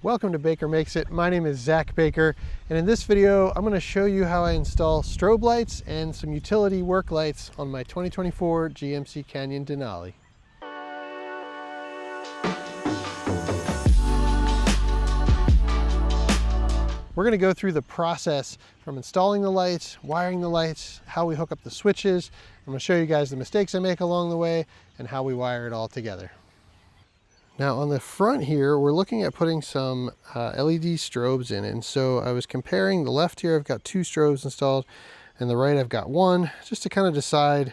Welcome to Baker Makes It. My name is Zach Baker, and in this video I'm going to show you how I install strobe lights and some utility work lights on my 2024 GMC Canyon Denali. We're going to go through the process from installing the lights, wiring the lights, how we hook up the switches. I'm going to show you guys the mistakes I make along the way and how we wire it all together. Now on the front here, we're looking at putting some LED strobes in. And so I was comparing the left here, I've got 2 strobes installed, and the right I've got 1, just to kind of decide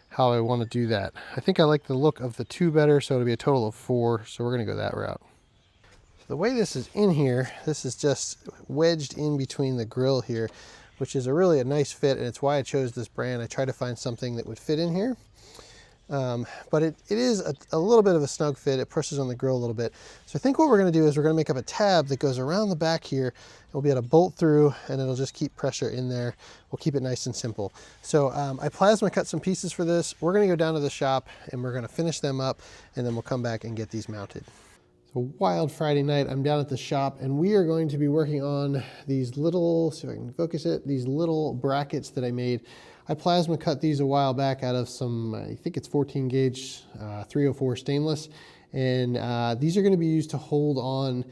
how I want to do that. I think I like the look of the 2 better, so it'll be a total of 4. So we're going to go that route. So the way this is in here, this is just wedged in between the grill here, which is really a nice fit, and it's why I chose this brand. I tried to find something that would fit in here. But it is a little bit of a snug fit. It pushes on the grill a little bit. So I think what we're going to do is we're going to make up a tab that goes around the back here. We'll be able to bolt through, and it'll just keep pressure in there. We'll keep it nice and simple. So I plasma cut some pieces for this. We're going to go down to the shop and we're going to finish them up, and then we'll come back and get these mounted. So wild Friday night, I'm down at the shop, and we are going to be working on these little, see if I can focus it, these little brackets that I made. I plasma cut these a while back out of some, I think it's 14 gauge 304 stainless. And these are going to be used to hold on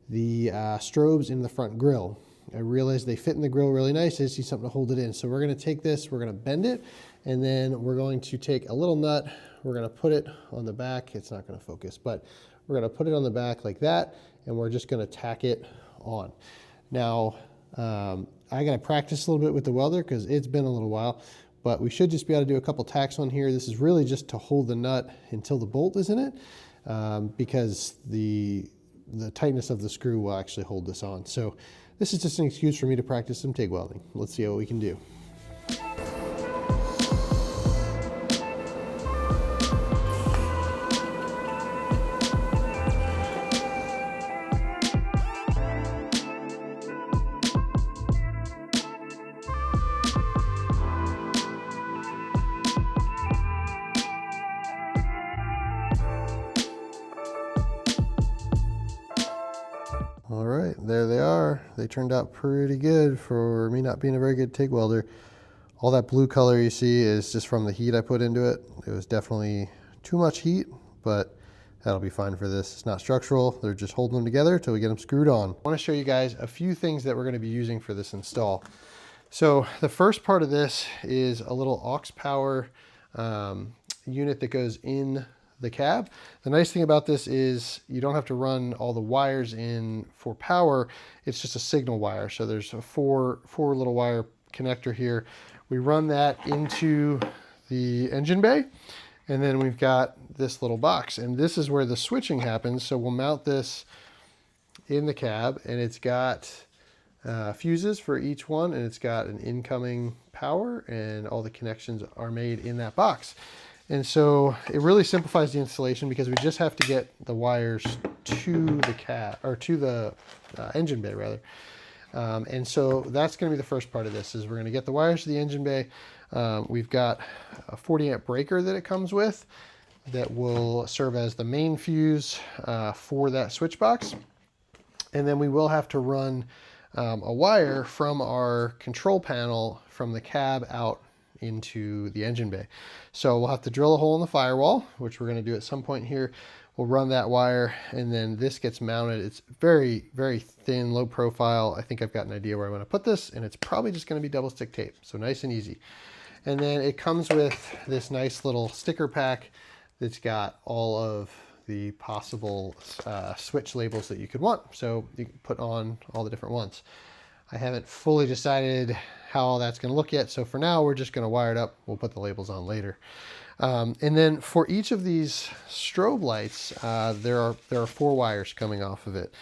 the strobes in the front grill. I realized they fit in the grill really nice. I just need something to hold it in. So we're going to take this, we're going to bend it, and then we're going to take a little nut. We're going to put it on the back. It's not going to focus, but we're going to put it on the back like that, and we're just going to tack it on. Now, I got to practice a little bit with the welder because it's been a little while, but we should just be able to do a couple tacks on here. This is really just to hold the nut until the bolt is in it, because the tightness of the screw will actually hold this on. So this is just an excuse for me to practice some TIG welding. Let's see what we can do. All right, there they are. They turned out pretty good for me not being a very good TIG welder. All that blue color you see is just from the heat I put into it. It was definitely too much heat, but that'll be fine for this. It's not structural. They're just holding them together until we get them screwed on. I want to show you guys a few things that we're going to be using for this install. So the first part of this is a little Auxpower unit that goes in the cab. The nice thing about this is you don't have to run all the wires in for power. It's just a signal wire. So there's a four little wire connector here. We run that into the engine bay, and then we've got this little box, and this is where the switching happens. So we'll mount this in the cab, and it's got fuses for each one, and it's got an incoming power, and all the connections are made in that box. And so it really simplifies the installation because we just have to get the wires to the cab, or to the engine bay rather. And so that's going to be the first part of this, is we're going to get the wires to the engine bay. We've got a 40 amp breaker that it comes with that will serve as the main fuse for that switch box. And then we will have to run a wire from our control panel from the cab out into the engine bay. So we'll have to drill a hole in the firewall, which we're going to do at some point here. We'll run that wire, and then this gets mounted. It's very, very thin, low profile. I think I've got an idea where I want to put this, and it's probably just going to be double stick tape. So nice and easy. And then it comes with this nice little sticker pack that's got all of the possible switch labels that you could want. So you can put on all the different ones. I haven't fully decided how all that's going to look yet. So for now, we're just going to wire it up. We'll put the labels on later. And then for each of these strobe lights, there are 4 wires coming off of it.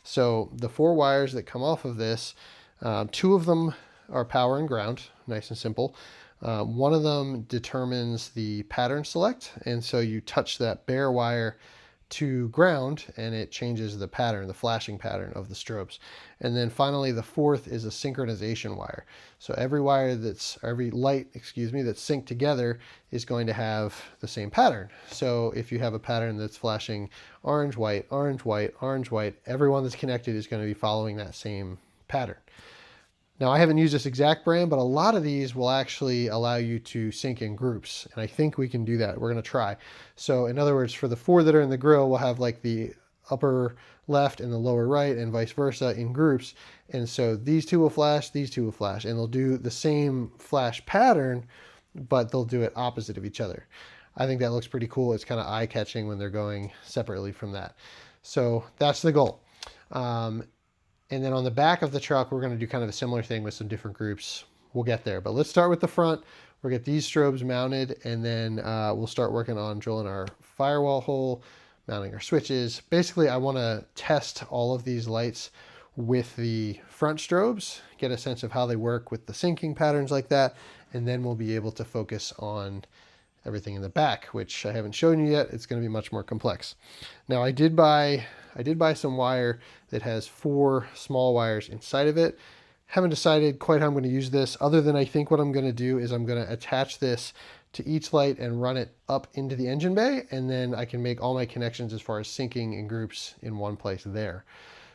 So the 4 wires that come off of this, 2 of them are power and ground, nice and simple. One of them determines the pattern select. And so you touch that bare wire to ground, and it changes the pattern, the flashing pattern of the strobes. And then finally, the fourth is a synchronization wire. So every light, excuse me, that's synced together is going to have the same pattern. So if you have a pattern that's flashing orange, white, orange, white, orange, white, everyone that's connected is going to be following that same pattern. Now, I haven't used this exact brand, but a lot of these will actually allow you to sync in groups. And I think we can do that. We're going to try. So in other words, for the 4 that are in the grill, we'll have like the upper left and the lower right and vice versa in groups. And so these 2 will flash, these 2 will flash, and they'll do the same flash pattern, but they'll do it opposite of each other. I think that looks pretty cool. It's kind of eye-catching when they're going separately from that. So that's the goal. And then on the back of the truck, we're going to do kind of a similar thing with some different groups. We'll get there, but let's start with the front. We'll get these strobes mounted, and then we'll start working on drilling our firewall hole, mounting our switches. Basically, I want to test all of these lights with the front strobes, get a sense of how they work with the syncing patterns like that, and then we'll be able to focus on everything in the back, which I haven't shown you yet. It's going to be much more complex. Now, I did buy some wire that has 4 small wires inside of it. Haven't decided quite how I'm going to use this, other than I think what I'm going to do is I'm going to attach this to each light and run it up into the engine bay, and then I can make all my connections as far as syncing in groups in one place there.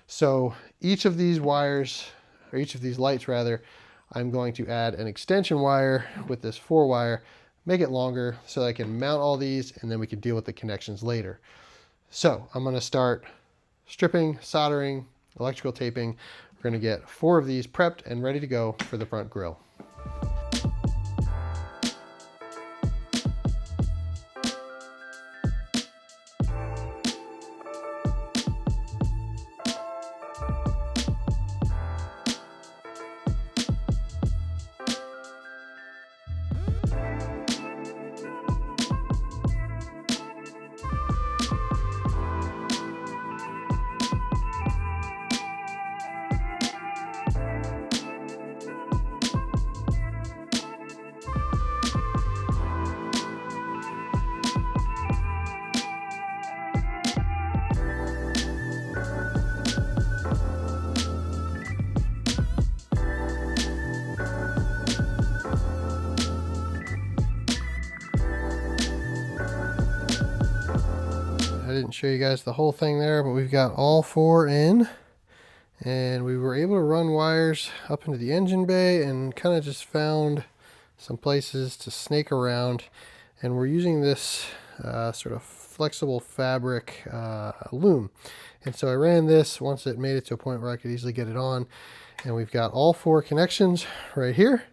So each of these wires, or each of these lights rather, I'm going to add an extension wire with this 4 wire, make it longer so I can mount all these, and then we can deal with the connections later. So I'm going to start stripping, soldering, electrical taping. We're going to get 4 of these prepped and ready to go for the front grille. I didn't show you guys the whole thing there, but we've got all 4 in, and we were able to run wires up into the engine bay and kind of just found some places to snake around. And we're using this sort of flexible fabric loom. And so I ran this once it made it to a point where I could easily get it on. And we've got all 4 connections right here.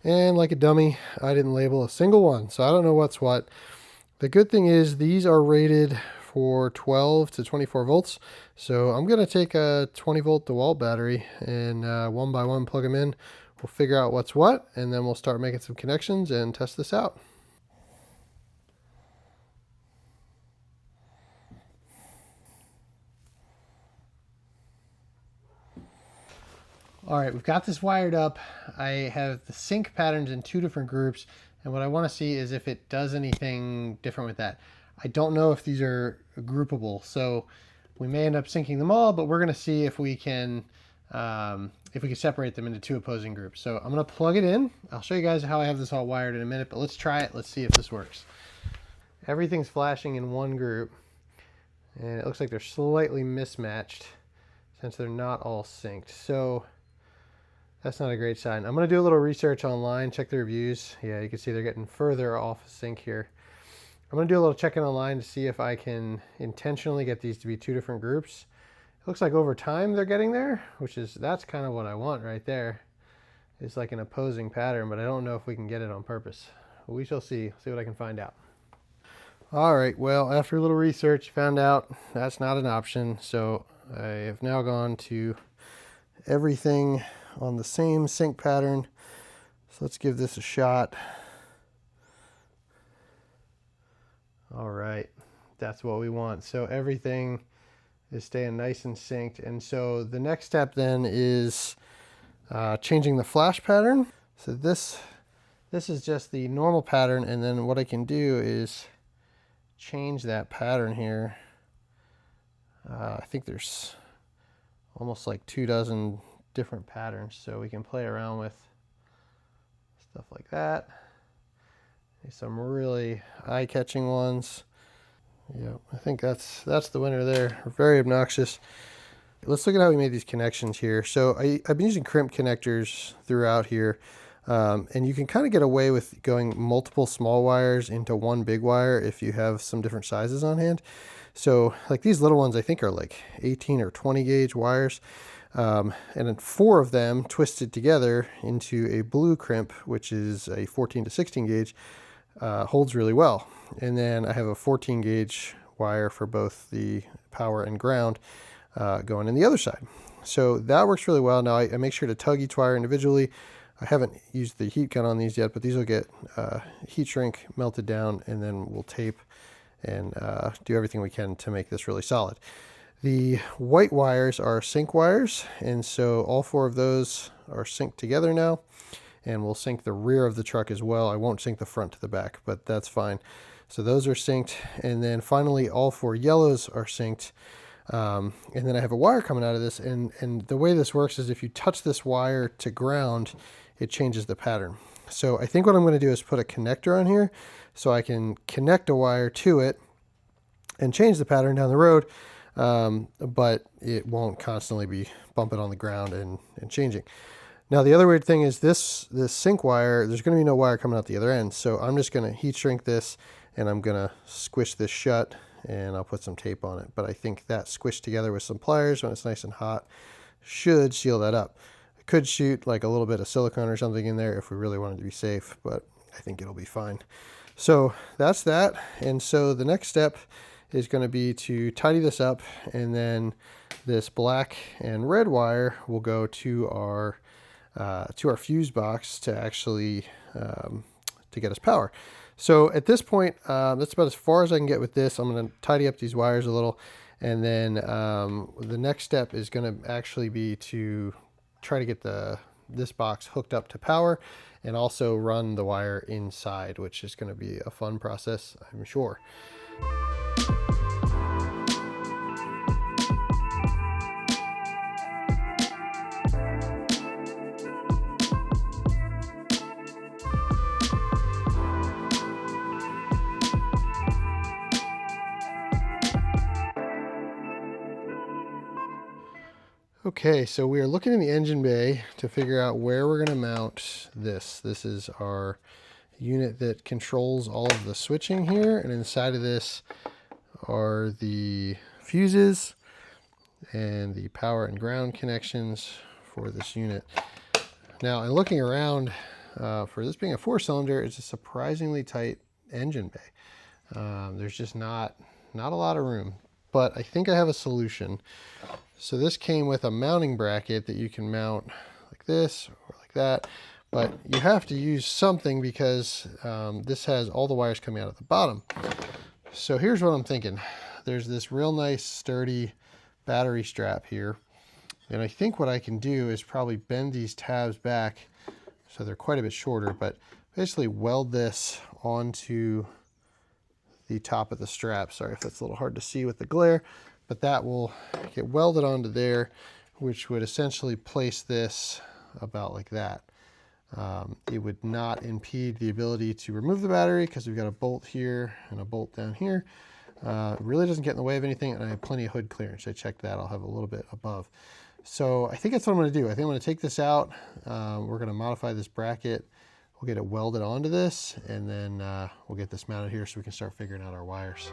And like a dummy, I didn't label a single one, so I don't know what's what. The good thing is these are rated for 12 to 24 volts. So I'm going to take a 20 volt DeWalt battery and one by one plug them in. We'll figure out what's what, and then we'll start making some connections and test this out. All right, we've got this wired up. I have the sync patterns in 2 different groups, and what I want to see is if it does anything different with that. I don't know if these are groupable, so we may end up syncing them all, but we're going to see if we can separate them into 2 opposing groups. So I'm going to plug it in. I'll show you guys how I have this all wired in a minute, but let's try it. Let's see if this works. Everything's flashing in one group, and it looks like they're slightly mismatched since they're not all synced. So that's not a great sign. I'm going to do a little research online, check the reviews. Yeah, you can see they're getting further off sync here. I'm going to do a little checking online to see if I can intentionally get these to be 2 different groups. It looks like over time they're getting there, that's kind of what I want right there. It's like an opposing pattern, but I don't know if we can get it on purpose. We shall see what I can find out. All right, well, after a little research, found out that's not an option. So I have now gone to everything on the same sync pattern. So let's give this a shot. All right, that's what we want. So everything is staying nice and synced. And so the next step then is changing the flash pattern. So this is just the normal pattern, and then what I can do is change that pattern here I think there's almost like 24 different patterns, so we can play around with stuff like that. There's some really eye-catching ones. Yeah, I think that's the winner there. Very obnoxious. Let's look at how we made these connections here. So I've been using crimp connectors throughout here, and you can kind of get away with going multiple small wires into one big wire if you have some different sizes on hand. So like these little ones I think are like 18 or 20 gauge wires, and then 4 of them twisted together into a blue crimp, which is a 14 to 16 gauge, holds really well. And then I have a 14 gauge wire for both the power and ground going in the other side. So that works really well. Now I make sure to tug each wire individually. I haven't used the heat gun on these yet, but these will get heat shrink melted down, and then we'll tape and do everything we can to make this really solid. The white wires are sync wires, and so all 4 of those are synced together now, and we'll sync the rear of the truck as well. I won't sync the front to the back, but that's fine. So those are synced, and then finally all 4 yellows are synced. And then I have a wire coming out of this, and the way this works is if you touch this wire to ground, it changes the pattern. So I think what I'm going to do is put a connector on here so I can connect a wire to it and change the pattern down the road, but it won't constantly be bumping on the ground and changing. Now the other weird thing is this sync wire, there's going to be no wire coming out the other end, so I'm just going to heat shrink this, and I'm going to squish this shut, and I'll put some tape on it. But I think that squished together with some pliers when it's nice and hot should seal that up. I could shoot like a little bit of silicone or something in there if we really wanted to be safe, but I think it'll be fine. So that's that. And so the next step is going to be to tidy this up, and then this black and red wire will go to our fuse box to actually to get us power. So at this point, that's about as far as I can get with this. I'm going to tidy up these wires a little, and then the next step is going to actually be to try to get this box hooked up to power, and also run the wire inside, which is going to be a fun process, I'm sure. Okay, so we are looking in the engine bay to figure out where we're going to mount this. This is our unit that controls all of the switching here, and inside of this are the fuses and the power and ground connections for this unit. Now, in looking around, for this being a 4-cylinder, it's a surprisingly tight engine bay. There's just not a lot of room, but I think I have a solution. So this came with a mounting bracket that you can mount like this or like that, but you have to use something because this has all the wires coming out at the bottom. So here's what I'm thinking. There's this real nice sturdy battery strap here, and I think what I can do is probably bend these tabs back so they're quite a bit shorter, but basically weld this onto the top of the strap. Sorry if that's a little hard to see with the glare, but that will get welded onto there, which would essentially place this about like that. It would not impede the ability to remove the battery because we've got a bolt here and a bolt down here. It really doesn't get in the way of anything, and I have plenty of hood clearance. I checked that. I'll have a little bit above. So I think that's what I'm going to do. I think I'm going to take this out. We're going to modify this bracket. We'll get it welded onto this, and then we'll get this mounted here so we can start figuring out our wires.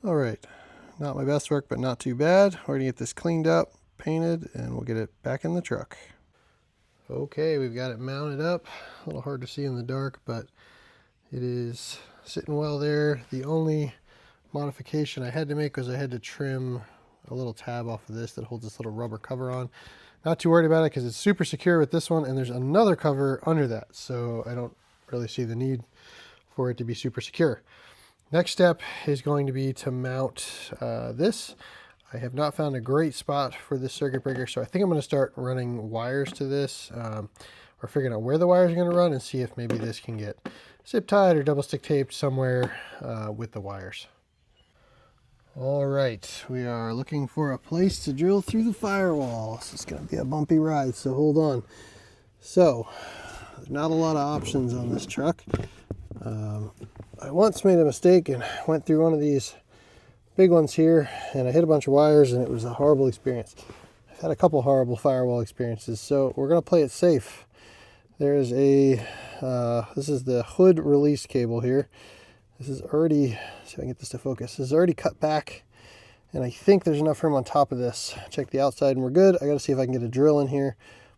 All right, not my best work, but not too bad. We're gonna get this cleaned up, painted, and we'll get it back in the truck. Okay, we've got it mounted up. A little hard to see in the dark, but it is sitting well there. The only modification I had to make was I had to trim a little tab off of this that holds this little rubber cover on. Not too worried about it because it's super secure with this one, and there's another cover under that, so I don't really see the need for it to be super secure. Next step is going to be to mount this. I have not found a great spot for this circuit breaker, so I think I'm going to start running wires to this, or figuring out where the wires are going to run and see if maybe this can get zip tied or double stick taped somewhere with the wires. All right, we are looking for a place to drill through the firewall. This is going to be a bumpy ride, so hold on. So, there's not a lot of options on this truck. I once made a mistake and went through one of these big ones here, and I hit a bunch of wires, and it was a horrible experience. I've had a couple horrible firewall experiences, so we're going to play it safe. There's a, this is the hood release cable here. This is already, see if I can get this to focus. This is already cut back, and I think there's enough room on top of this. Check the outside and we're good. I gotta see if I can get a drill in here,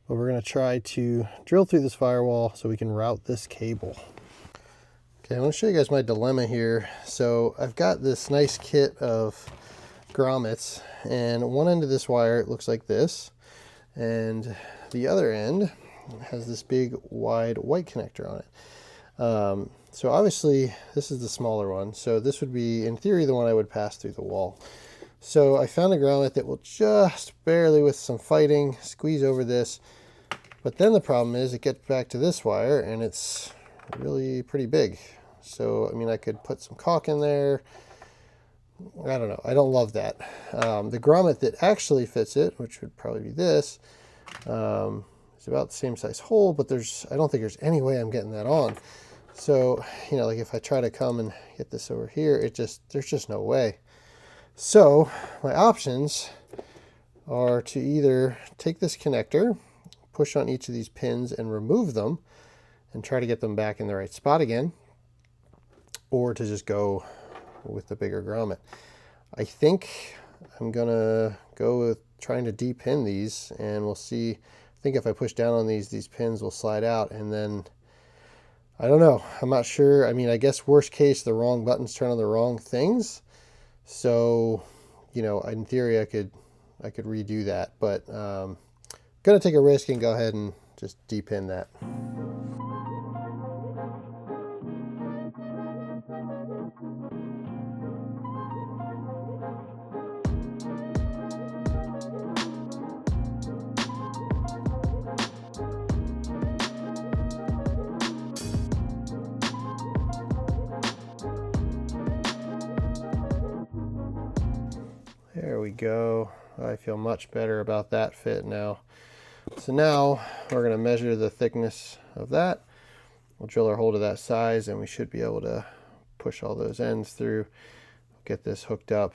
but we're gonna try to drill through this firewall so we can route this cable. Okay, I wanna show you guys my dilemma here. So I've got this nice kit of grommets, and one end of this wire looks like this, and the other end has this big wide white connector on it. So obviously this is the smaller one, so this would be in theory the one I would pass through the wall. So I found a grommet that will just barely, with some fighting, squeeze over this, but then the problem is it gets back to this wire and it's really pretty big. So I mean, I could put some caulk in there. I don't know, I don't love that. The grommet that actually fits it, which would probably be this, is about the same size hole, but I don't think there's any way I'm getting that on. So, you know, like if I try to come and get this over here, there's just no way. So my options are to either take this connector, push on each of these pins and remove them and try to get them back in the right spot again, or to just go with the bigger grommet. I think I'm gonna go with trying to de-pin these, and we'll see. I think if I push down on these pins will slide out, and then I don't know. I'm not sure. I mean, I guess worst case, the wrong buttons turn on the wrong things. So, you know, in theory, I could redo that, but gonna take a risk and go ahead and just de-pin that. There we go. I feel much better about that fit now. So now we're going to measure the thickness of that. We'll drill our hole to that size, and we should be able to push all those ends through, get this hooked up.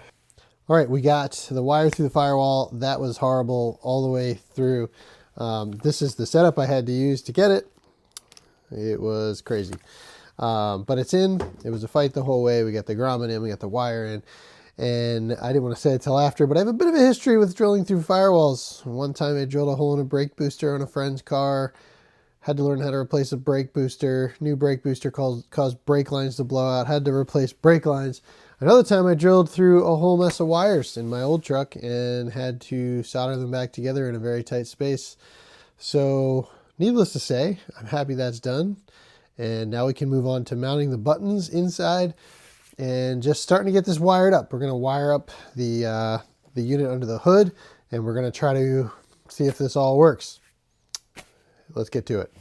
All right, we got the wire through the firewall. That was horrible all the way through. This is the setup I had to use to get it. It was crazy. But it's in. It was a fight the whole way. We got the grommet in, we got the wire in. And I didn't want to say it till after, but I have a bit of a history with drilling through firewalls. One time I drilled a hole in a brake booster on a friend's car. Had to learn how to replace a brake booster. New brake booster caused brake lines to blow out. Had to replace brake lines. Another time I drilled through a whole mess of wires in my old truck and had to solder them back together in a very tight space. So needless to say, I'm happy that's done. And now we can move on to mounting the buttons inside and just starting to get this wired up. We're going to wire up the unit under the hood, and we're going to try to see if this all works. Let's get to it.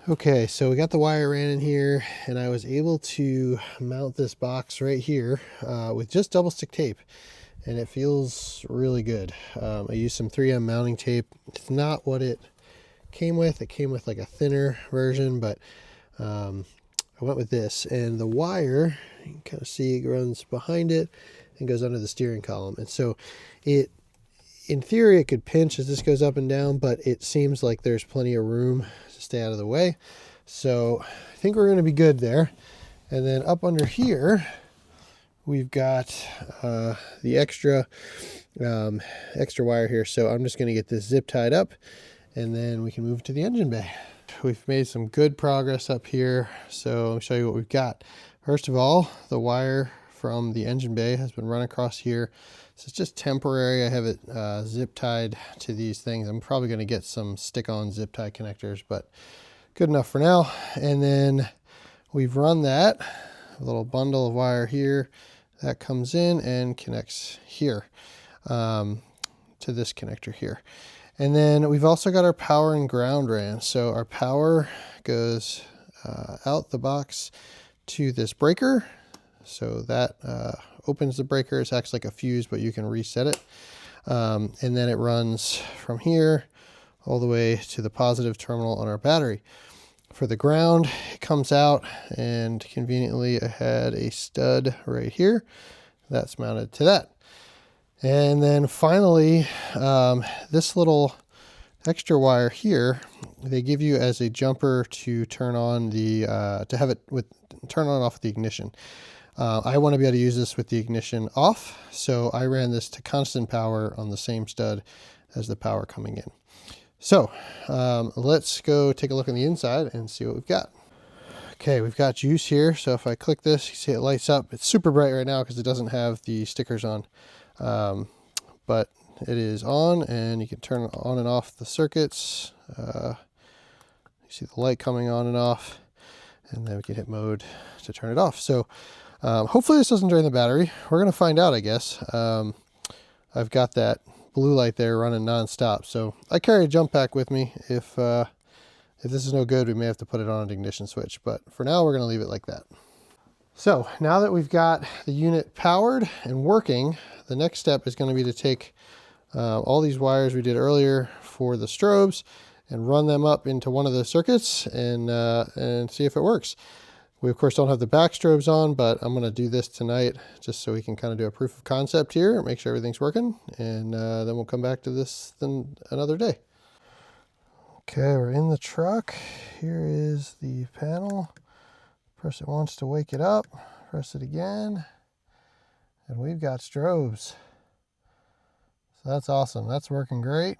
Okay, so we got the wire ran in here, and I was able to mount this box right here with just double stick tape, and it feels really good. I used some 3M mounting tape. It's not what it came with. It came with like a thinner version, but I went with this, and the wire, you can kind of see it runs behind it and goes under the steering column. And so it, in theory, it could pinch as this goes up and down, but it seems like there's plenty of room to stay out of the way. So I think we're going to be good there. And then up under here, we've got the extra wire here. So I'm just going to get this zip tied up, and then we can move to the engine bay. We've made some good progress up here, so I'll show you what we've got. First of all, the wire from the engine bay has been run across here. So it's just temporary. I have it zip tied to these things. I'm probably going to get some stick-on zip tie connectors, but good enough for now. And then we've run that, a little bundle of wire here that comes in and connects here to this connector here. And then we've also got our power and ground ran. So our power goes out the box to this breaker. So that opens the breaker. It acts like a fuse, but you can reset it. And then it runs from here all the way to the positive terminal on our battery. For the ground, it comes out, and conveniently I had a stud right here that's mounted to that. And then finally, this little extra wire here, they give you as a jumper to turn on the, to have it with, turn on and off the ignition. I want to be able to use this with the ignition off, so I ran this to constant power on the same stud as the power coming in. So let's go take a look on the inside and see what we've got. Okay, we've got juice here. So if I click this, you see it lights up. It's super bright right now because it doesn't have the stickers on. But it is on, and you can turn on and off the circuits. You see the light coming on and off, and then we can hit mode to turn it off. So hopefully this doesn't drain the battery. We're going to find out, I guess. I've got that blue light there running nonstop. So I carry a jump pack with me. If this is no good, we may have to put it on an ignition switch, but for now we're going to leave it like that. So now that we've got the unit powered and working, the next step is going to be to take all these wires we did earlier for the strobes and run them up into one of the circuits and see if it works. We of course don't have the back strobes on, but I'm going to do this tonight just so we can kind of do a proof of concept here and make sure everything's working, and then we'll come back to this then another day. Okay, we're in the truck. Here is the panel. Press it once to wake it up. Press it again. And we've got strobes. So that's awesome. That's working great.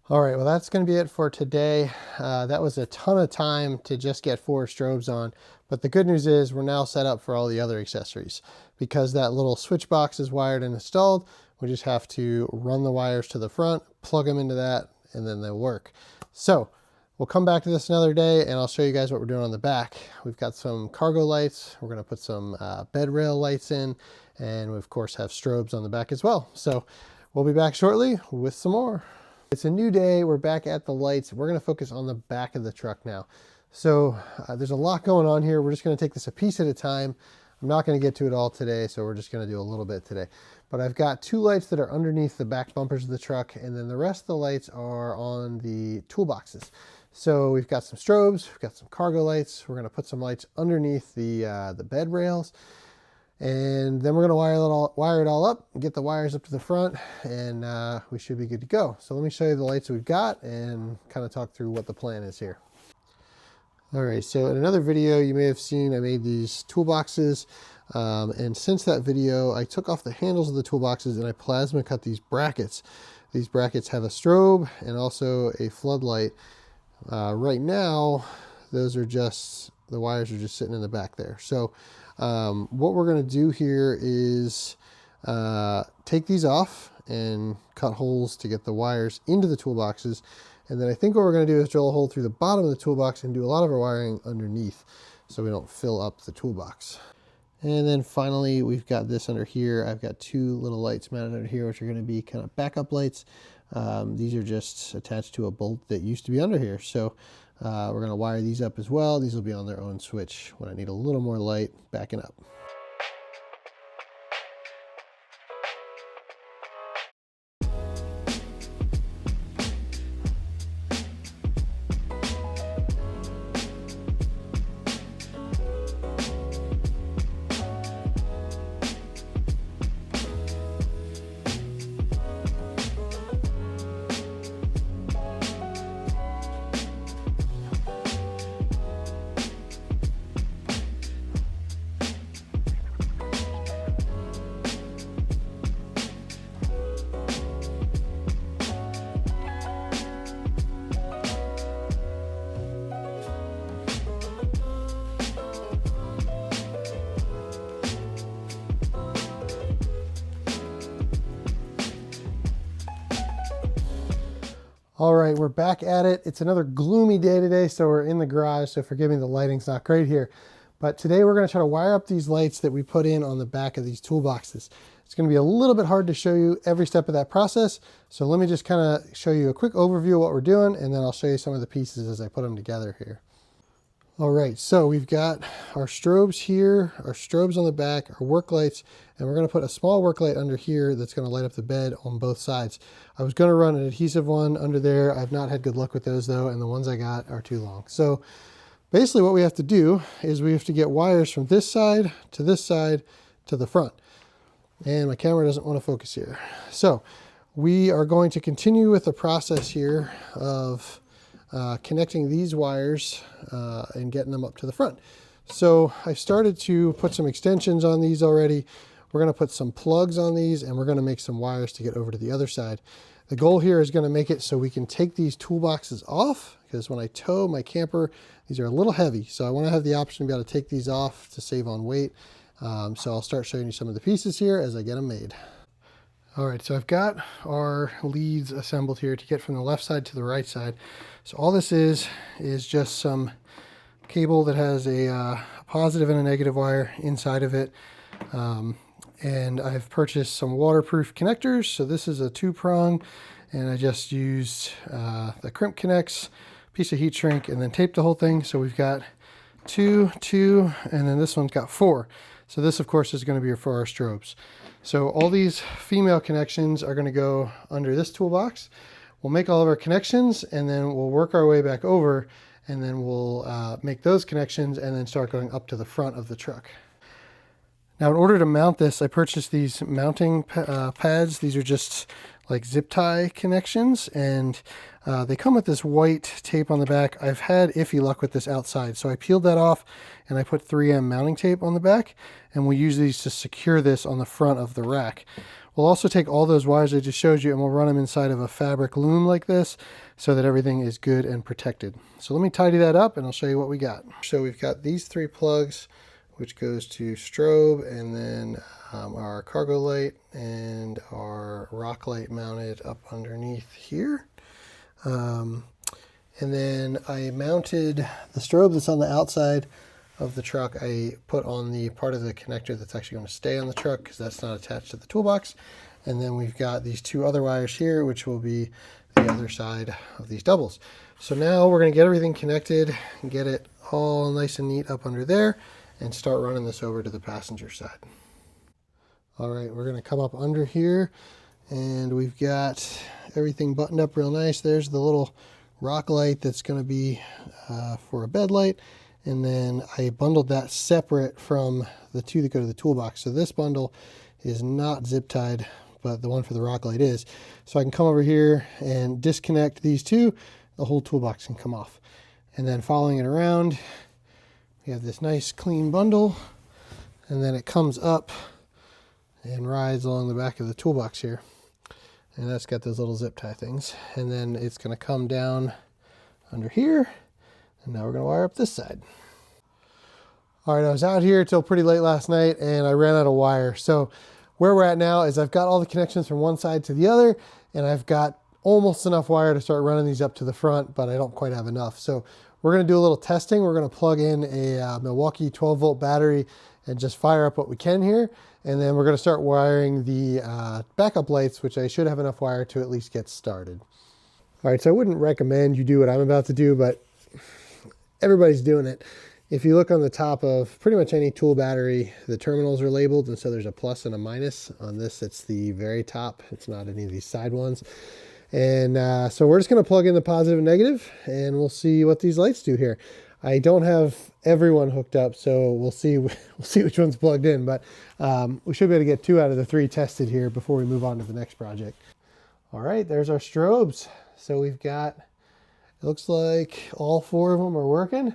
All right, well, that's going to be it for today. That was a ton of time to just get 4 strobes on. But the good news is we're now set up for all the other accessories. Because that little switch box is wired and installed, we just have to run the wires to the front, plug them into that, and then they'll work. So we'll come back to this another day, and I'll show you guys what we're doing on the back. We've got some cargo lights. We're going to put some bed rail lights in, and we of course have strobes on the back as well. So we'll be back shortly with some more. It's a new day. We're back at the lights. We're going to focus on the back of the truck now. So there's a lot going on here. We're just going to take this a piece at a time. I'm not going to get to it all today, so we're just going to do a little bit today. But I've got 2 lights that are underneath the back bumpers of the truck, and then the rest of the lights are on the toolboxes. So we've got some strobes, we've got some cargo lights. We're going to put some lights underneath the bed rails, and then we're going to wire it all up, get the wires up to the front, and we should be good to go. So let me show you the lights we've got and kind of talk through what the plan is here. All right, so in another video you may have seen I made these toolboxes, and since that video I took off the handles of the toolboxes and I plasma cut these brackets. These brackets have a strobe and also a floodlight. Right now those are just, the wires are just sitting in the back there. So what we're going to do here is take these off and cut holes to get the wires into the toolboxes. And then I think what we're going to do is drill a hole through the bottom of the toolbox and do a lot of our wiring underneath so we don't fill up the toolbox. And then finally, we've got this under here. I've got 2 little lights mounted under here, which are going to be kind of backup lights. These are just attached to a bolt that used to be under here. So we're going to wire these up as well. These will be on their own switch when I need a little more light backing up. All right, we're back at it. It's another gloomy day today, so we're in the garage, so forgive me, the lighting's not great here. But today we're going to try to wire up these lights that we put in on the back of these toolboxes. It's going to be a little bit hard to show you every step of that process, so let me just kind of show you a quick overview of what we're doing, and then I'll show you some of the pieces as I put them together here. All right, so we've got our strobes here, our strobes on the back, our work lights, and we're going to put a small work light under here that's going to light up the bed on both sides. I was going to run an adhesive one under there. I've not had good luck with those though, and the ones I got are too long. So basically what we have to do is we have to get wires from this side to the front. And my camera doesn't want to focus here. So we are going to continue with the process here of connecting these wires and getting them up to the front. So I started to put some extensions on these already. We're going to put some plugs on these, and we're going to make some wires to get over to the other side. The goal here is going to make it so we can take these toolboxes off, because when I tow my camper, these are a little heavy. So I want to have the option to be able to take these off to save on weight. So I'll start showing you some of the pieces here as I get them made. All right, so I've got our leads assembled here to get from the left side to the right side. So all this is just some cable that has a positive and a negative wire inside of it. And I've purchased some waterproof connectors. So this is a 2-prong, and I just used the crimp connects, piece of heat shrink, and then taped the whole thing. So we've got two, and then this one's got 4. So this, of course, is going to be for our strobes. So all these female connections are going to go under this toolbox. We'll make all of our connections, and then we'll work our way back over, and then we'll make those connections and then start going up to the front of the truck. Now, in order to mount this, I purchased these mounting pads. These are just like zip tie connections, and they come with this white tape on the back. I've had iffy luck with this outside, so I peeled that off and I put 3M mounting tape on the back, and we'll use these to secure this on the front of the rack. We'll also take all those wires I just showed you and we'll run them inside of a fabric loom like this so that everything is good and protected. So let me tidy that up and I'll show you what we got. So we've got these 3 plugs, which goes to strobe, and then our cargo light and our rock light mounted up underneath here. And then I mounted the strobe that's on the outside of the truck. I put on the part of the connector that's actually going to stay on the truck because that's not attached to the toolbox. And then we've got these 2 other wires here, which will be the other side of these doubles. So now we're going to get everything connected and get it all nice and neat up under there and start running this over to the passenger side. All right, we're going to come up under here, and we've got everything buttoned up real nice. There's the little rock light that's going to be for a bed light. And then I bundled that separate from the 2 that go to the toolbox. So this bundle is not zip tied, but the one for the rock light is. So I can come over here and disconnect these 2. The whole toolbox can come off. And then following it around, we have this nice clean bundle. And then it comes up and rides along the back of the toolbox here. And that's got those little zip tie things. And then it's going to come down under here. And now we're going to wire up this side. All right, I was out here till pretty late last night and I ran out of wire. So where we're at now is I've got all the connections from one side to the other, and I've got almost enough wire to start running these up to the front, but I don't quite have enough. So we're going to do a little testing. We're going to plug in a Milwaukee 12-volt battery and just fire up what we can here. And then we're going to start wiring the backup lights, which I should have enough wire to at least get started. All right, so I wouldn't recommend you do what I'm about to do, but everybody's doing it. If you look on the top of pretty much any tool battery, the terminals are labeled, and so there's a plus and a minus. On this, it's the very top. It's not any of these side ones. And so we're just going to plug in the positive and negative, and we'll see what these lights do here. I don't have everyone hooked up, so we'll see which one's plugged in, but we should be able to get 2 out of the 3 tested here before we move on to the next project. All right, there's our strobes. So we've got, it looks like all 4 of them are working.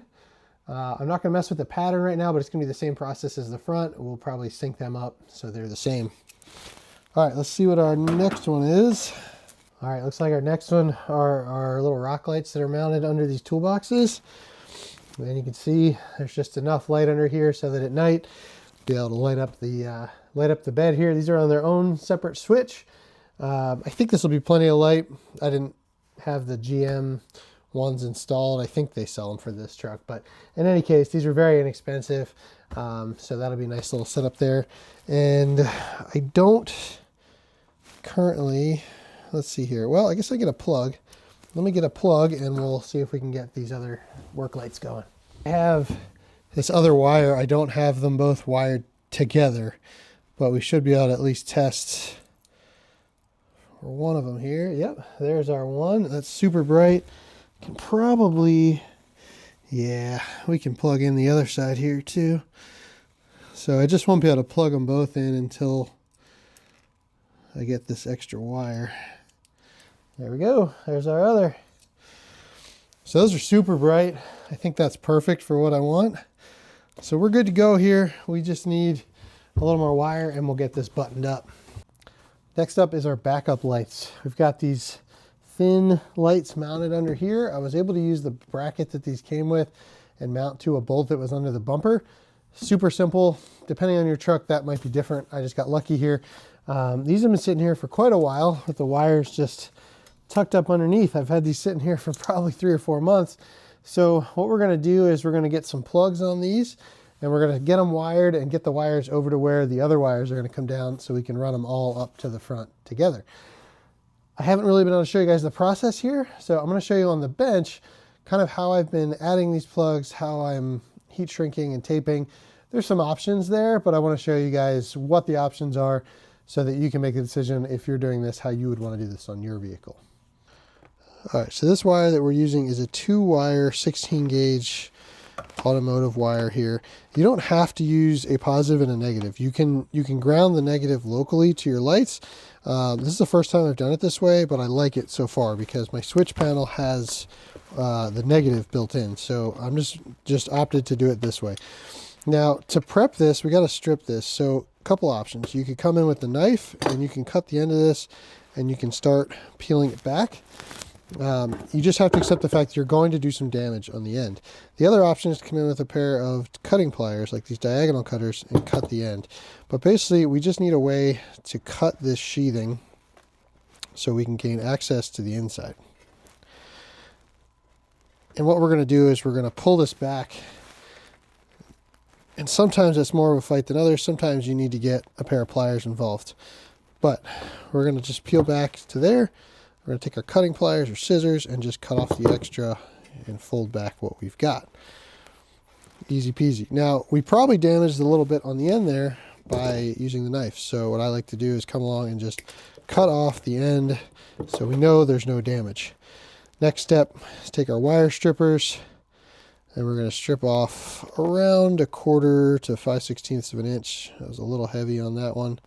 I'm not going to mess with the pattern right now, but it's going to be the same process as the front. We'll probably sync them up so they're the same. All right, let's see what our next one is. All right, looks like our next one are our little rock lights that are mounted under these toolboxes. And you can see there's just enough light under here so that at night be able to light up the bed here. These are on their own separate switch. I think this will be plenty of light. I didn't have the GM ones installed. I think they sell them for this truck, but in any case, these are very inexpensive. So that'll be a nice little setup there. And I don't currently, let's see here. Well, I guess I get a plug. Let me get a plug and we'll see if we can get these other work lights going. I have this other wire. I don't have them both wired together, but we should be able to at least test for one of them here. Yep, there's our one. That's super bright. Can probably, yeah, we can plug in the other side here too. So I just won't be able to plug them both in until I get this extra wire. There we go. There's our other. So those are super bright. I think that's perfect for what I want. So we're good to go here. We just need a little more wire and we'll get this buttoned up. Next up is our backup lights. We've got these thin lights mounted under here. I was able to use the bracket that these came with and mount to a bolt that was under the bumper. Super simple. Depending on your truck, that might be different. I just got lucky here. These have been sitting here for quite a while with the wires just tucked up underneath. I've had these sitting here for probably 3 or 4 months. So what we're going to do is we're going to get some plugs on these and we're going to get them wired and get the wires over to where the other wires are going to come down so we can run them all up to the front together. I haven't really been able to show you guys the process here. So I'm going to show you on the bench kind of how I've been adding these plugs, how I'm heat shrinking and taping. There's some options there, but I want to show you guys what the options are so that you can make a decision if you're doing this, how you would want to do this on your vehicle. All right, so this wire that we're using is a 2-wire 16 gauge automotive wire here. You don't have to use a positive and a negative. You can ground the negative locally to your lights. This is the first time I've done it this way, but I like it so far because my switch panel has the negative built in. So I'm just opted to do it this way. Now to prep this, we got to strip this. So a couple options. You could come in with the knife and you can cut the end of this and you can start peeling it back. You just have to accept the fact that you're going to do some damage on the end. The other option is to come in with a pair of cutting pliers, like these diagonal cutters, and cut the end. But basically, we just need a way to cut this sheathing so we can gain access to the inside. And what we're going to do is we're going to pull this back. And sometimes it's more of a fight than others. Sometimes you need to get a pair of pliers involved. But we're going to just peel back to there. We're going to take our cutting pliers or scissors and just cut off the extra and fold back what we've got. Easy peasy. Now, we probably damaged a little bit on the end there by using the knife. So what I like to do is come along and just cut off the end so we know there's no damage. Next step is take our wire strippers and we're going to strip off around 1/4 to 5/16 of an inch. I was a little heavy on that one.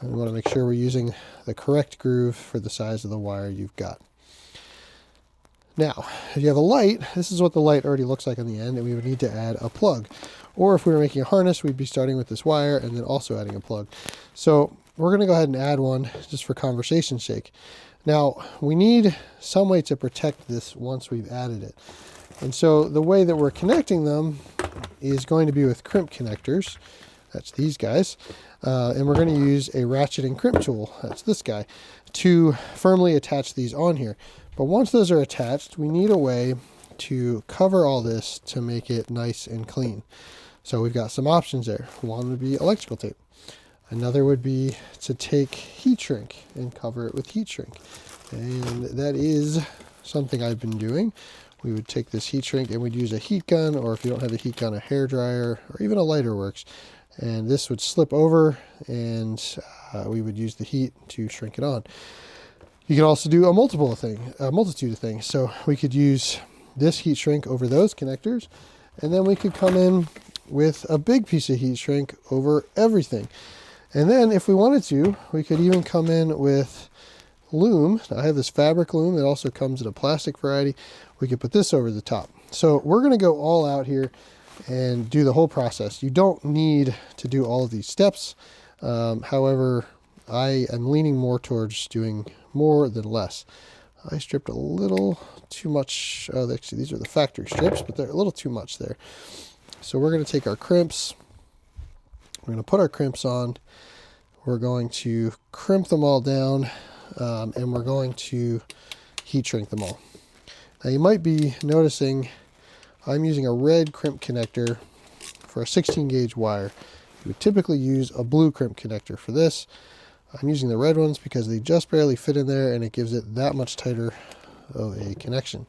And we want to make sure we're using the correct groove for the size of the wire you've got. Now, if you have a light, this is what the light already looks like on the end, and we would need to add a plug. Or if we were making a harness, we'd be starting with this wire and then also adding a plug. So we're going to go ahead and add one just for conversation's sake. Now, we need some way to protect this once we've added it. And so the way that we're connecting them is going to be with crimp connectors. That's these guys. And we're going to use a ratchet and crimp tool, that's this guy, to firmly attach these on here. But once those are attached, we need a way to cover all this to make it nice and clean. So we've got some options there. One would be electrical tape. Another would be to take heat shrink and cover it with heat shrink. And that is something I've been doing. We would take this heat shrink and we'd use a heat gun, or if you don't have a heat gun, a hair dryer, or even a lighter works. And this would slip over and we would use the heat to shrink it on. You can also do a multitude of things. So we could use this heat shrink over those connectors, and then we could come in with a big piece of heat shrink over everything. And then if we wanted to, we could even come in with loom. I have this fabric loom that also comes in a plastic variety. We could put this over the top. So we're going to go all out here and do the whole process. You don't need to do all of these steps. However, I am leaning more towards doing more than less. I stripped a little too much. Oh, actually, these are the factory strips, but they're a little too much there. So we're going to take our crimps. We're going to put our crimps on. We're going to crimp them all down, and we're going to heat shrink them all. Now you might be noticing I'm using a red crimp connector for a 16 gauge wire. You would typically use a blue crimp connector for this. I'm using the red ones because they just barely fit in there and it gives it that much tighter of a connection.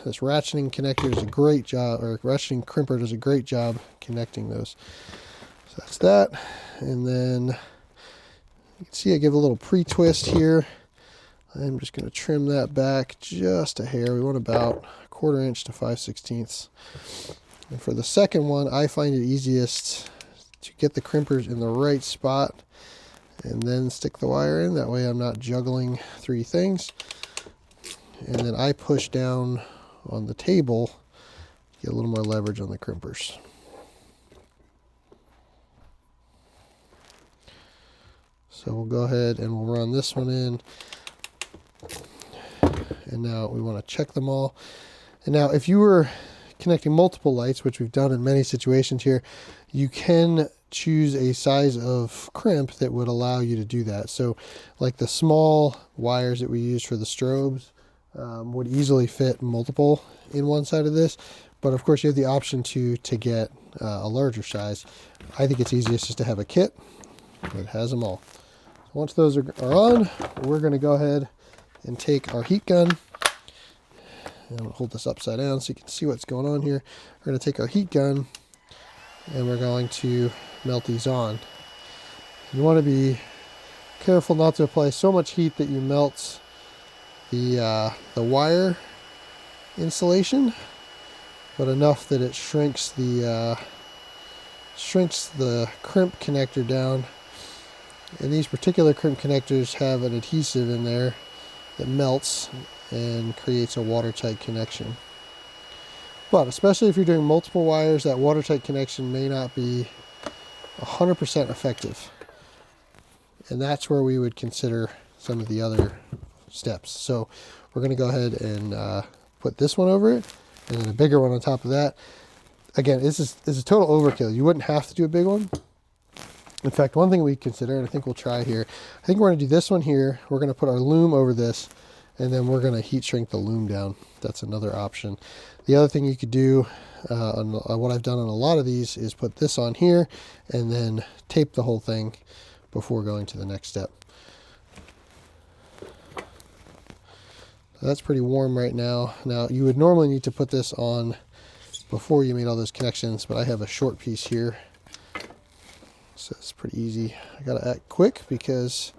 This ratcheting connector does a great job, or ratcheting crimper does a great job connecting those. So that's that. And then you can see I give a little pre-twist here. I'm just going to trim that back just a hair. We want about 1/4 inch to 5/16. And for the second one, I find it easiest to get the crimpers in the right spot and then stick the wire in. That way I'm not juggling 3 things. And then I push down on the table, get a little more leverage on the crimpers. So we'll go ahead and we'll run this one in. And now we want to check them all. And now if you were connecting multiple lights, which we've done in many situations here, you can choose a size of crimp that would allow you to do that. So like the small wires that we use for the strobes would easily fit multiple in one side of this. But of course you have the option to get a larger size. I think it's easiest just to have a kit that has them all. So once those are on, we're going to go ahead and take our heat gun. And I'm going to hold this upside down so you can see what's going on here. We're going to take our heat gun and we're going to melt these on. You want to be careful not to apply so much heat that you melt the wire insulation, but enough that it shrinks the crimp connector down. And these particular crimp connectors have an adhesive in there that melts and creates a watertight connection. But especially if you're doing multiple wires, that watertight connection may not be 100% effective. And that's where we would consider some of the other steps. So we're going to go ahead and put this one over it, and then a bigger one on top of that. Again, this is a total overkill. You wouldn't have to do a big one. In fact, one thing we consider, and I think we'll try here, I think we're going to do this one here. We're going to put our loom over this, and then we're going to heat shrink the loom down. That's another option. The other thing you could do, on what I've done on a lot of these, is put this on here and then tape the whole thing before going to the next step. So that's pretty warm right now. Now, you would normally need to put this on before you made all those connections, but I have a short piece here. So it's pretty easy. I gotta act quick because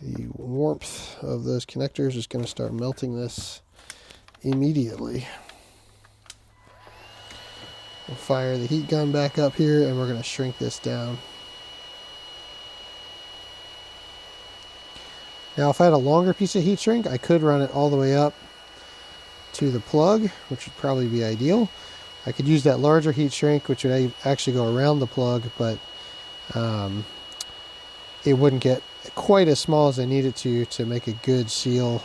the warmth of those connectors is going to start melting this immediately. We'll fire the heat gun back up here and we're going to shrink this down. Now if I had a longer piece of heat shrink, I could run it all the way up to the plug, which would probably be ideal. I could use that larger heat shrink, which would actually go around the plug, but it wouldn't get quite as small as I need it to make a good seal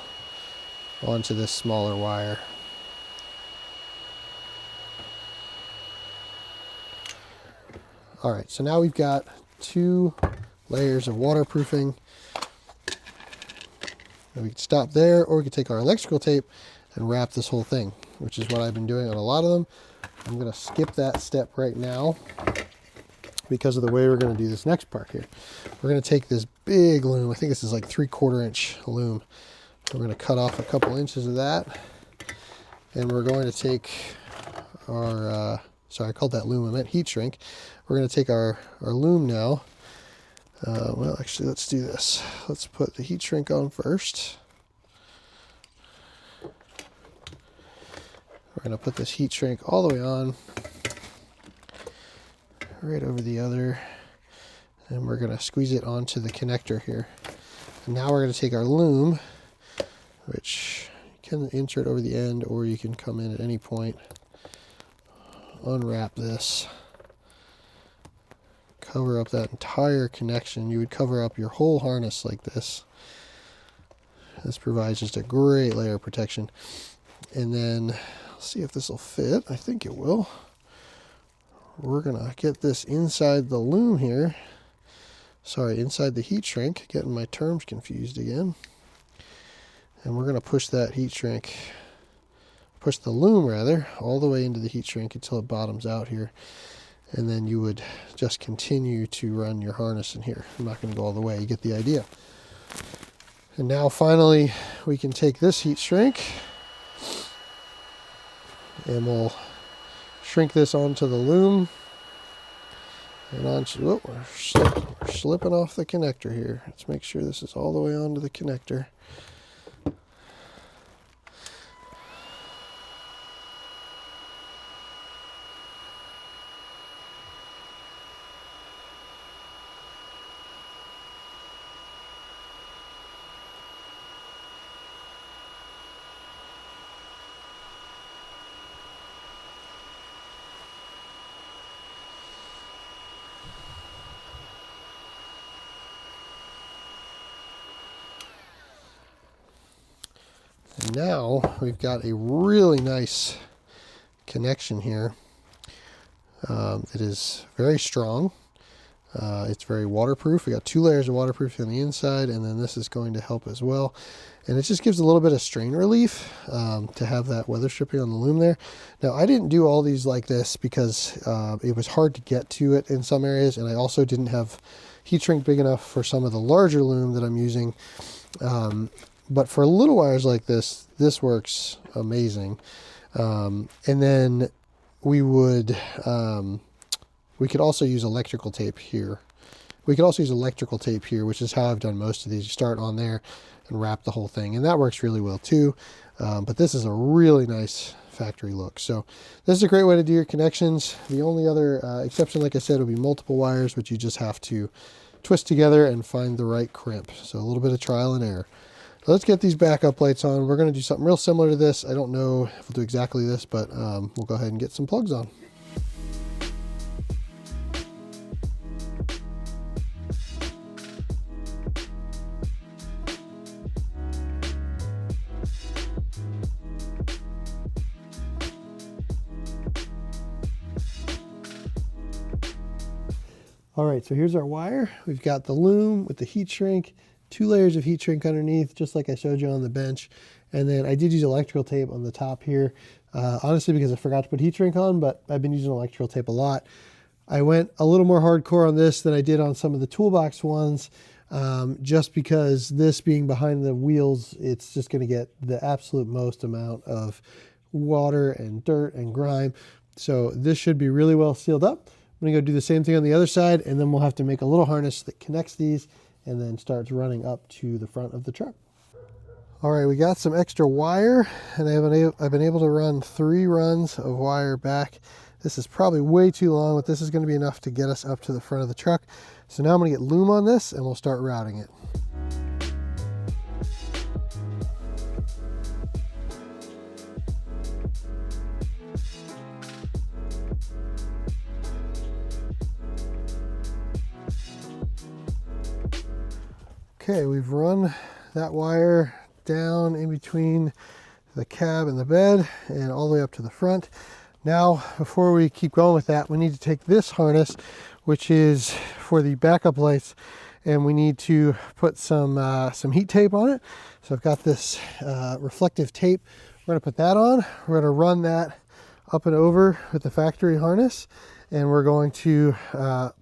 onto this smaller wire. All right, so now we've got 2 layers of waterproofing. And we can stop there, or we can take our electrical tape and wrap this whole thing, which is what I've been doing on a lot of them. I'm going to skip that step right now because of the way we're going to do this next part here. We're going to take this big loom. I think this is like 3/4 inch loom. We're going to cut off a couple inches of that, and we're going to take our, sorry, I called that loom, I meant heat shrink. We're going to take our loom now. Well, actually, let's do this. Let's put the heat shrink on first. We're going to put this heat shrink all the way on, right over the other, and we're going to squeeze it onto the connector here. And now we're going to take our loom, which you can insert over the end, or you can come in at any point, unwrap this, cover up that entire connection. You would cover up your whole harness like this. This provides just a great layer of protection. And then see if this will fit. I think it will. We're gonna get this inside the loom here, sorry, inside the heat shrink, getting my terms confused again. And we're going to push that heat shrink, push the loom rather, all the way into the heat shrink until it bottoms out here. And then you would just continue to run your harness in here. I'm not going to go all the way, you get the idea. And now finally we can take this heat shrink and we'll shrink this onto the loom. And onto, oh, we're slipping off the connector here. Let's make sure this is all the way onto the connector. And now we've got a really nice connection here. It is very strong. It's very waterproof. We got 2 layers of waterproof on the inside, and then this is going to help as well. And it just gives a little bit of strain relief to have that weather stripping on the loom there. Now, I didn't do all these like this because it was hard to get to it in some areas, and I also didn't have heat shrink big enough for some of the larger loom that I'm using. But for little wires like this, this works amazing. And then we would, we could also use electrical tape here. We could also use electrical tape here, which is how I've done most of these. You start on there and wrap the whole thing, and that works really well too. But this is a really nice factory look. So this is a great way to do your connections. The only other exception, like I said, would be multiple wires, which you just have to twist together and find the right crimp. So a little bit of trial and error. Let's get these backup lights on. We're going to do something real similar to this. I don't know if we'll do exactly this, but we'll go ahead and get some plugs on. All right, so here's our wire. We've got the loom with the heat shrink, 2 layers of heat shrink underneath, just like I showed you on the bench. And then I did use electrical tape on the top here, honestly because I forgot to put heat shrink on, but I've been using electrical tape a lot. I went a little more hardcore on this than I did on some of the toolbox ones, just because this being behind the wheels, it's just gonna get the absolute most amount of water and dirt and grime. So this should be really well sealed up. I'm gonna go do the same thing on the other side, and then we'll have to make a little harness that connects these and then starts running up to the front of the truck. All right, we got some extra wire, and I've been able to run 3 runs of wire back. This is probably way too long, but this is gonna be enough to get us up to the front of the truck. So now I'm gonna get loom on this and we'll start routing it. Okay, we've run that wire down in between the cab and the bed and all the way up to the front. Now, before we keep going with that, we need to take this harness, which is for the backup lights, and we need to put some heat tape on it. So I've got this reflective tape. We're gonna put that on. We're gonna run that up and over with the factory harness, and we're going to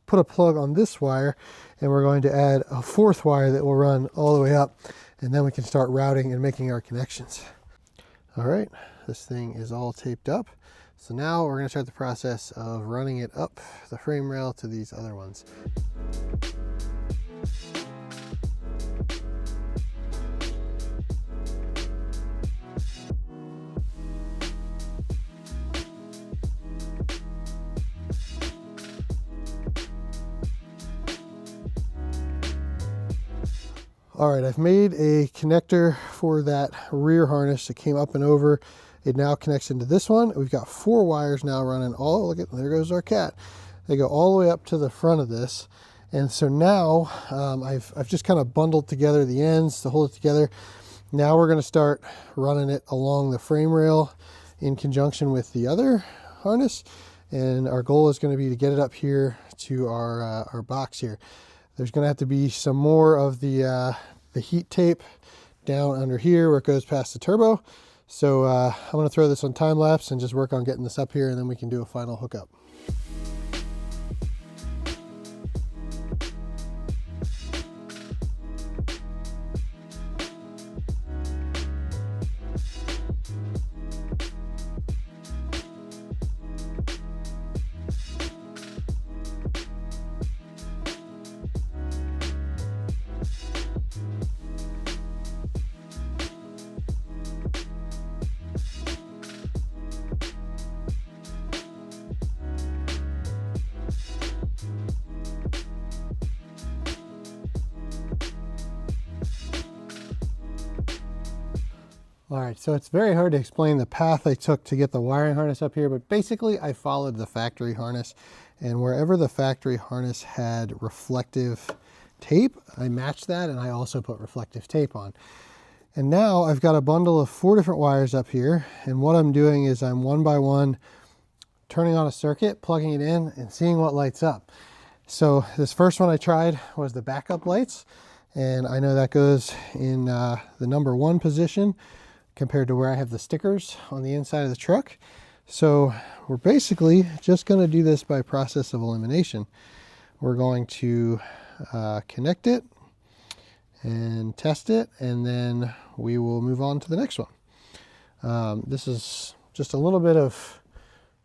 put a plug on this wire, and we're going to add a 4th wire that will run all the way up, and then we can start routing and making our connections. All right, this thing is all taped up. So now we're gonna start the process of running it up the frame rail to these other ones. All right, I've made a connector for that rear harness that came up and over. It now connects into this one. We've got 4 wires now running all, look at, there goes our cat. They go all the way up to the front of this. And so now I've just kind of bundled together the ends to hold it together. Now we're gonna start running it along the frame rail in conjunction with the other harness. And our goal is gonna be to get it up here to our box here. There's going to have to be some more of the heat tape down under here where it goes past the turbo. So I'm going to throw this on time lapse and just work on getting this up here, and then we can do a final hookup. All right, so it's very hard to explain the path I took to get the wiring harness up here, but basically I followed the factory harness, and wherever the factory harness had reflective tape, I matched that, and I also put reflective tape on. And now I've got a bundle of 4 different wires up here, and what I'm doing is I'm one by one turning on a circuit, plugging it in, and seeing what lights up. So this first one I tried was the backup lights, and I know that goes in the number 1 position compared to where I have the stickers on the inside of the truck. So we're basically just going to do this by process of elimination. We're going to connect it and test it, and then we will move on to the next one. This is just a little bit of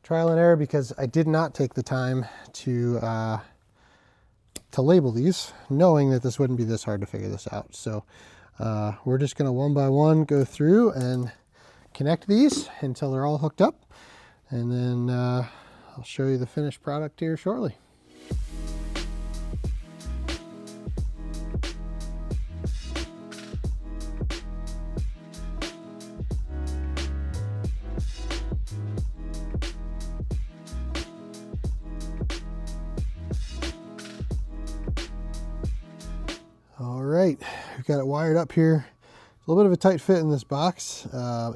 trial and error because I did not take the time to label these, knowing that this wouldn't be this hard to figure this out. So we're just going to one by one go through and connect these until they're all hooked up, and then I'll show you the finished product here shortly. All right, we've got it wired up here. It's a little bit of a tight fit in this box.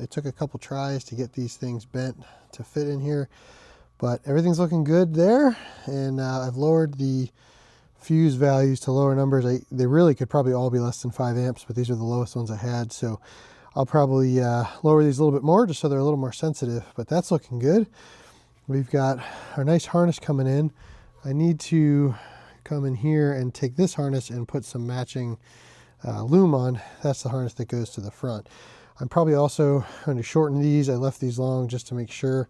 It took a couple tries to get these things bent to fit in here, but everything's looking good there. And I've lowered the fuse values to lower numbers. They really could probably all be less than 5 amps, but these are the lowest ones I had. So I'll probably lower these a little bit more just so they're a little more sensitive, but that's looking good. We've got our nice harness coming in. I need to come in here and take this harness and put some matching loom on. That's the harness that goes to the front. I'm probably also going to shorten these. I left these long just to make sure,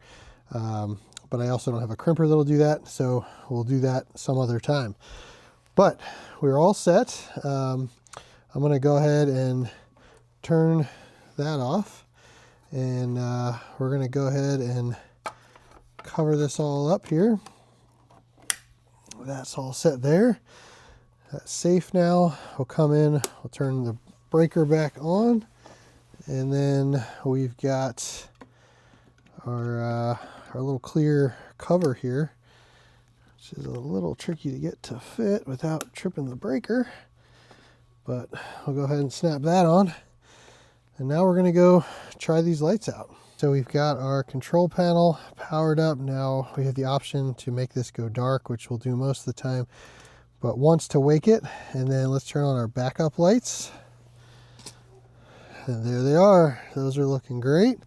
but I also don't have a crimper that'll do that, so we'll do that some other time. But we're all set. I'm going to go ahead and turn that off, and we're going to go ahead and cover this all up here. That's all set there. That's safe now. We'll come in, we'll turn the breaker back on, and then we've got our little clear cover here, which is a little tricky to get to fit without tripping the breaker, but we'll go ahead and snap that on. And now we're going to go try these lights out. So we've got our control panel powered up. Now we have the option to make this go dark, which we'll do most of the time, but once to wake it. And then let's turn on our backup lights. And there they are. Those are looking great.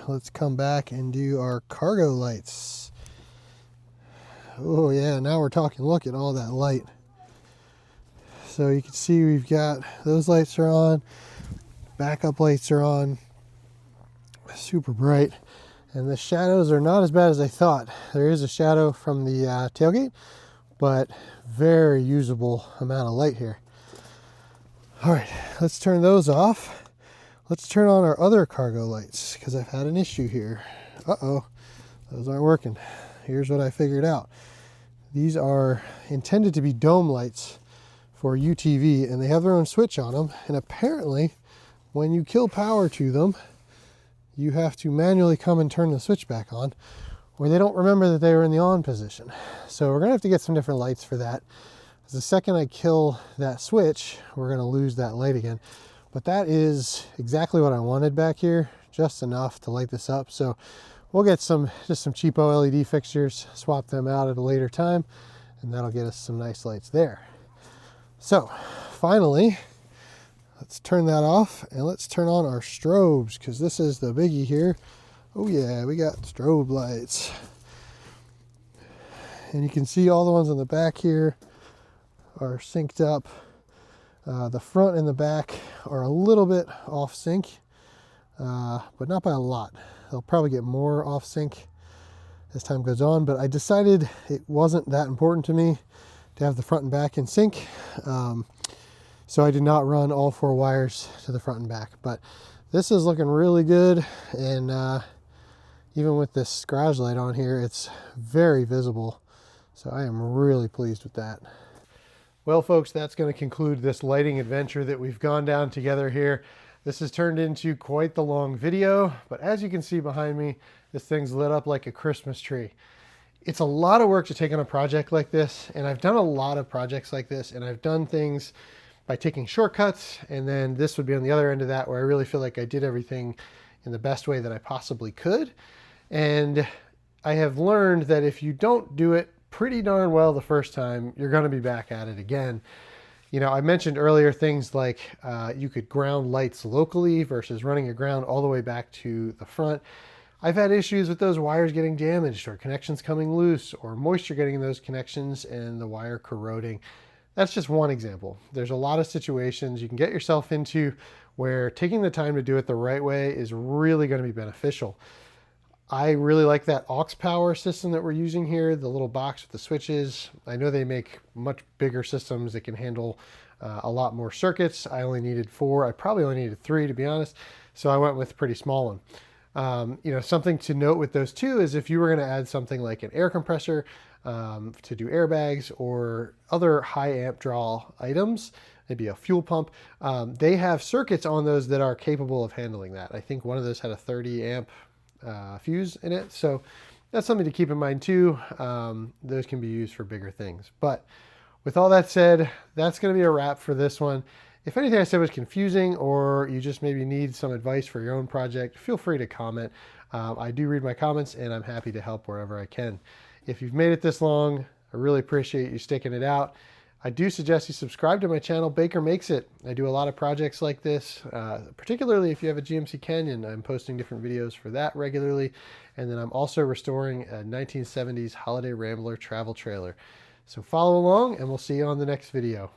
Let's come back and do our cargo lights. Oh yeah, now we're talking. Look at all that light. So you can see we've got those lights are on, backup lights are on. Super bright, and the shadows are not as bad as I thought. There is a shadow from the tailgate, but very usable amount of light here. All right, let's turn those off. Let's turn on our other cargo lights because I've had an issue here. Uh-oh, those aren't working. Here's what I figured out. These are intended to be dome lights for UTV, and they have their own switch on them, and apparently when you kill power to them, you have to manually come and turn the switch back on, or they don't remember that they were in the on position. So we're gonna have to get some different lights for that. Because the second I kill that switch, we're gonna lose that light again. But that is exactly what I wanted back here, just enough to light this up. So we'll get just some cheapo LED fixtures, swap them out at a later time, and that'll get us some nice lights there. So finally, let's turn that off and let's turn on our strobes, because this is the biggie here. Oh yeah, we got strobe lights. And you can see all the ones on the back here are synced up. The front and the back are a little bit off sync, but not by a lot. They'll probably get more off sync as time goes on, but I decided it wasn't that important to me to have the front and back in sync. So I did not run all 4 wires to the front and back, but this is looking really good. And even with this garage light on here, it's very visible. So I am really pleased with that. Well, folks, that's going to conclude this lighting adventure that we've gone down together here. This has turned into quite the long video, but as you can see behind me, this thing's lit up like a Christmas tree. It's a lot of work to take on a project like this, and I've done a lot of projects like this, and I've done things by taking shortcuts, and then this would be on the other end of that, where I really feel like I did everything in the best way that I possibly could. And I have learned that if you don't do it pretty darn well the first time, you're going to be back at it again. You know, I mentioned earlier things like you could ground lights locally versus running your ground all the way back to the front. I've had issues with those wires getting damaged, or connections coming loose, or moisture getting in those connections and the wire corroding. That's just one example. There's a lot of situations you can get yourself into where taking the time to do it the right way is really going to be beneficial. I really like that Auxpower system that we're using here, the little box with the switches. I know they make much bigger systems that can handle a lot more circuits. I only needed 4. I probably only needed 3, to be honest. So I went with a pretty small one. You know, something to note with those two is if you were going to add something like an air compressor to do airbags or other high amp draw items, maybe a fuel pump, they have circuits on those that are capable of handling that. I think one of those had a 30 amp fuse in it. So that's something to keep in mind too. Those can be used for bigger things. But with all that said, that's going to be a wrap for this one. If anything I said was confusing, or you just maybe need some advice for your own project, feel free to comment. I do read my comments, and I'm happy to help wherever I can. If you've made it this long, I really appreciate you sticking it out. I do suggest you subscribe to my channel, Baker Makes It. I do a lot of projects like this, particularly if you have a GMC Canyon. I'm posting different videos for that regularly. And then I'm also restoring a 1970s Holiday Rambler travel trailer. So follow along, and we'll see you on the next video.